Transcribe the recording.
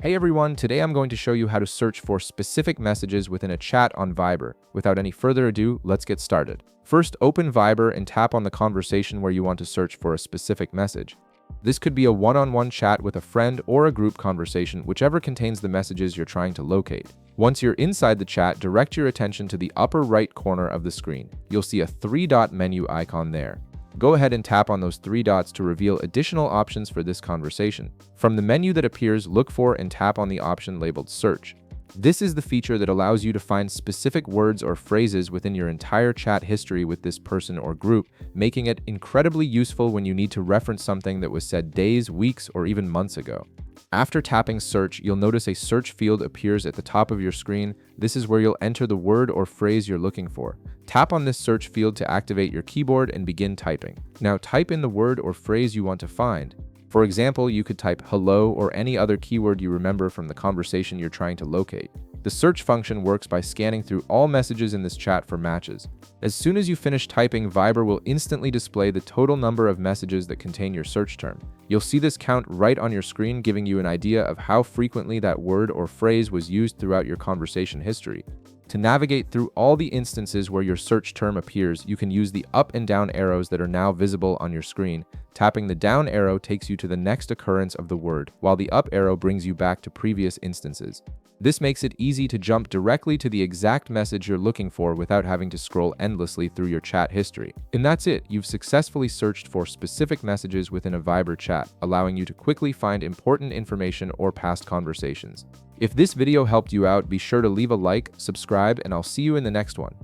Hey everyone, today I'm going to show you how to search for specific messages within a chat on Viber. Without any further ado, let's get started. First, open Viber and tap on the conversation where you want to search for a specific message. This could be a one-on-one chat with a friend or a group conversation, whichever contains the messages you're trying to locate. Once you're inside the chat, direct your attention to the upper right corner of the screen. You'll see a three-dot menu icon there. Go ahead and tap on those three dots to reveal additional options for this conversation. From the menu that appears, look for and tap on the option labeled Search. This is the feature that allows you to find specific words or phrases within your entire chat history with this person or group, making it incredibly useful when you need to reference something that was said days, weeks, or even months ago. After tapping Search, you'll notice a search field appears at the top of your screen. This is where you'll enter the word or phrase you're looking for. Tap on this search field to activate your keyboard and begin typing. Now type in the word or phrase you want to find. For example, you could type hello or any other keyword you remember from the conversation you're trying to locate. The search function works by scanning through all messages in this chat for matches. As soon as you finish typing, Viber will instantly display the total number of messages that contain your search term. You'll see this count right on your screen, giving you an idea of how frequently that word or phrase was used throughout your conversation history. To navigate through all the instances where your search term appears, you can use the up and down arrows that are now visible on your screen. Tapping the down arrow takes you to the next occurrence of the word, while the up arrow brings you back to previous instances. This makes it easy to jump directly to the exact message you're looking for without having to scroll endlessly through your chat history. And that's it, you've successfully searched for specific messages within a Viber chat, allowing you to quickly find important information or past conversations. If this video helped you out, be sure to leave a like, subscribe, and I'll see you in the next one.